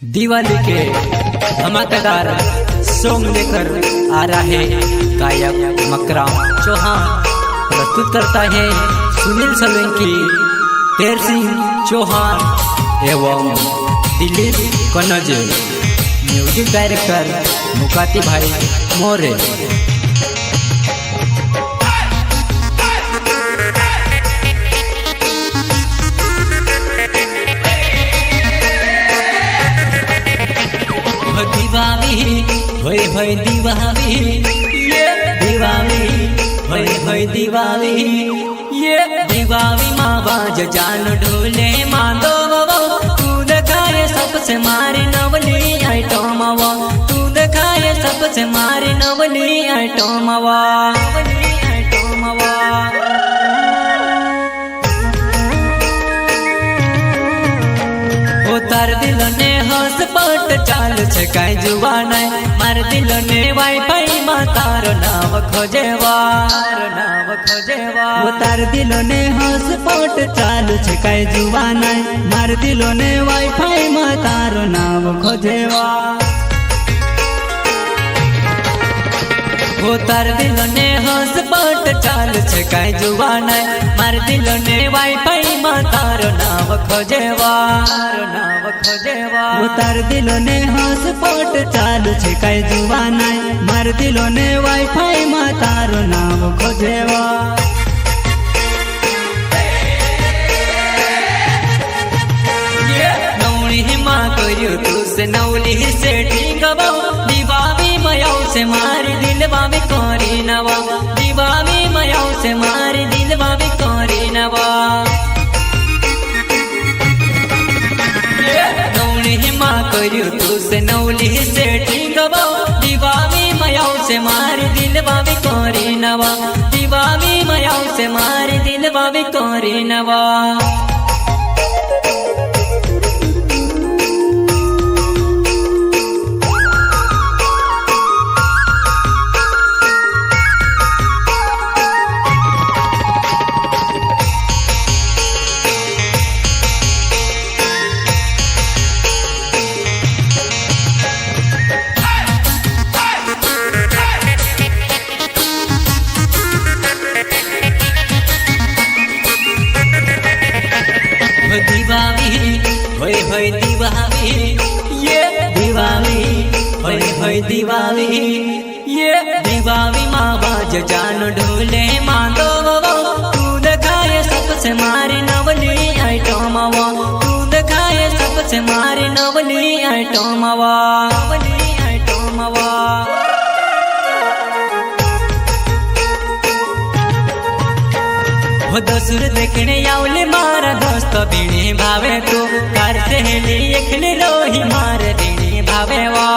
दिवाली के धमाकेदार सॉन्ग लेकर आ रहा है गायक मकराम चौहान। प्रस्तुत करता है सुनील सोलंकी, तेर सिंह चौहान एवं दिलीप कन्नौज। म्यूजिक डायरेक्टर मुकाती भाई मोरे। दिवाली दिवाली ये दिवाली दिवाली ये दिवाली माँ बाज जान ढोले मांदो तू दिखाए सबसे मारी नवली आइटम तू दिखाए सबसे मारी नवली आइटम तार दिल ने हॉटस्पॉट चालू छे काई जुबान मार दिल ने वाईफाई मा तारो नाम खोजेवा तार दिल ने हॉटस्पॉट चालू छे काई जुबान मार दिल ने वाईफाई मा तारो नाम खोजेवा। तार दिल ने हॉटस्पॉट चालू छे काई जुबान मार दिल ने वाईफाई मा तारो नाम खोजेवा। तार दिल ने हॉटस्पॉट चालू छे काई जुबान मार दिल ने वाईफाई मा तारो नाम खोजेवा। नवली माँ कर्यो तू से नवली सेटिंग दिवाली मयाऊ से मारी दिल बाबी कोरी नवा दिवाली मयाऊ से मारी दिल बाबी कोरी नवा। नवली माँ कर्यो तू से नवली सेटिंग दिवाली मयाऊ से मारी दिल बाबी कोरी नवा दिवाली मयाऊ से मारी दिल बाबी कोरी नवा। दिवाली ये दिवाली ये दिवाली माँ बाज जान ढोले मांदो तू दिखाए सबसे मारी नवली आइटम तू दिखाए सबसे मारी नवली आइटम दसुर देखने आउले मारा दोस्त बीणी भावे तू कर सहेली एकले रोही मार बीणी भावे वा।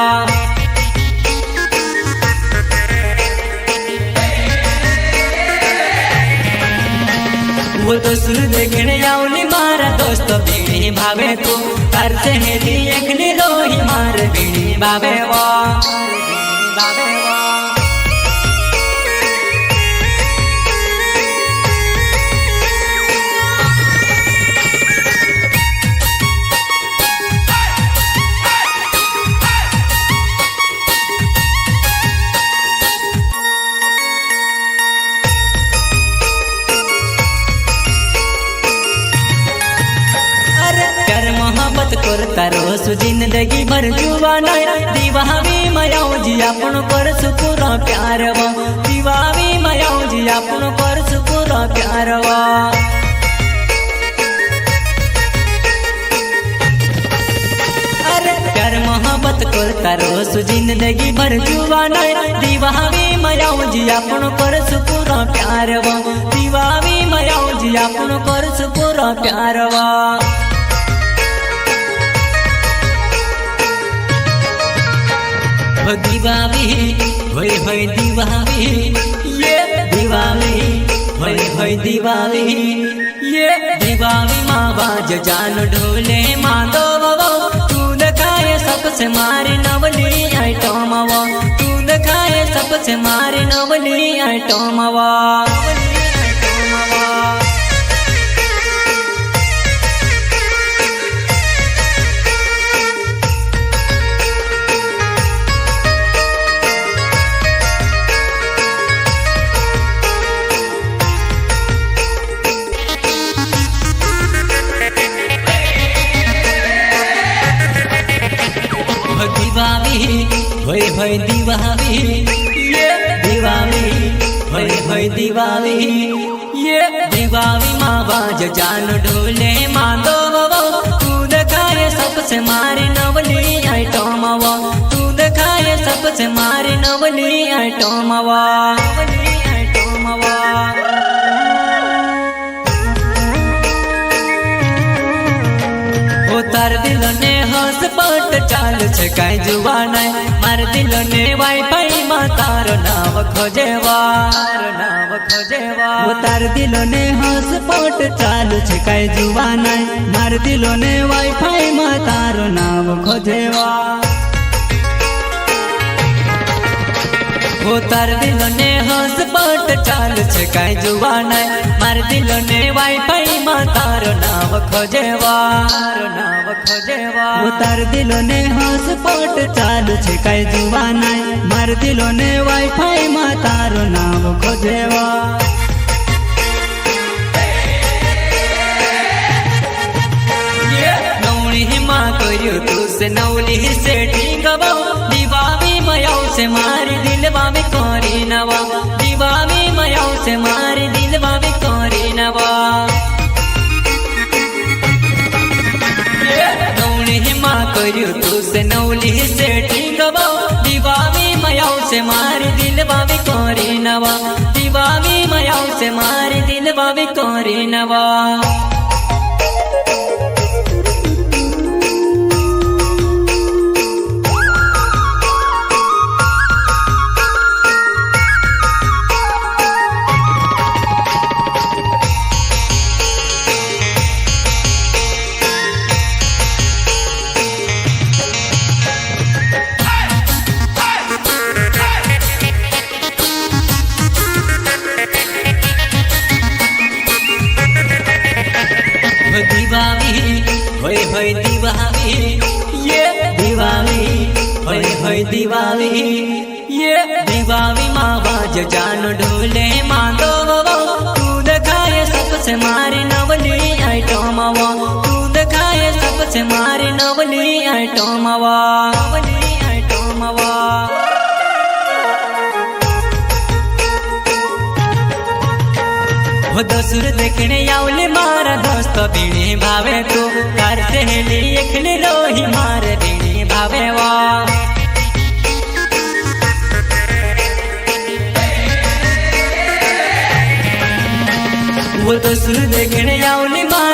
वो दसुर देखने आउले मारा दोस्त बीणी भावे तू कर सहेली एकले रोही मार बीणी भावे वा। करता रोस जिंदगी भर जुबाना दिवाली मयाऊ जी अपन कर सुपुरा प्यारवा दिवाली मयाऊ जी अपन कर सुपुरा प्यारवा। अरे प्यार मोहब्बत करता रोस जिंदगी भर जुबाना दिवाली मयाऊ जी अपन कर सुपुरा प्यारवा दिवाली मयाऊ जी अपन कर सुपुरा प्यारवा। दिवाली दिवाली ये दिवाली दिवाली ये दिवाली माँ बाज जान ढोले मांदो तू दिखाए सबसे मारी नवली आइटम तू दिखाए सबसे मारी नवली आइटम। दिवावी होय दिवावी ये दिवावी होय दिवावी ये दिवावी माँ बाज जान ढोले मांदो तू दिखाए सबसे मारे नवली आइटम तू दिखाए सबसे मारे नवली आइटम तार दिल ने हॉटस्पॉट चाल छे काई जुबान मार दिल ने वाईफाई मा तारो नाम खोजेवा तार दिल ने हॉटस्पॉट चाल छे काई जुबान मार दिल ने वाईफाई मा तारो नाम खोजेवा तार दिल ने हॉटस्पॉट चाल छे काई जुबान मार दिल ने वाईफाई मा तारो नाम खोजेवा तार दिल ने हॉटस्पॉट चाल छे काई जुबान मार दिल ने वाईफाई मा तारो नाम खोजेवा नवली माँ कर्यो तू से नवली सेटिंग दिवावी मयाऊ से मारी दिलवा में कोरी नवा दिवावी मयाऊ से मारी दिलवा में कोरी नवा नवली माँ कर्यो तू से नवली सेटिंग दिवावी मयाऊ से मारी दिलवा में कोरी नवा दिवावी मयाऊ से मारी दिलवा में कोरी नवा दिवावी होय दिवावी ये दिवावी होय दिवावी ये दिवावी माँ बाज जान ढोले मांदो तू दिखाए सबसे मारे नवली आइटम तू दिखाए सबसे मारे नवली आइटम दसुर देखने आउले मारा दोस्त बीणी भावे तू कर सहेली एकले रोही मार बीणी भावे वो दसुर देखने आउले मारा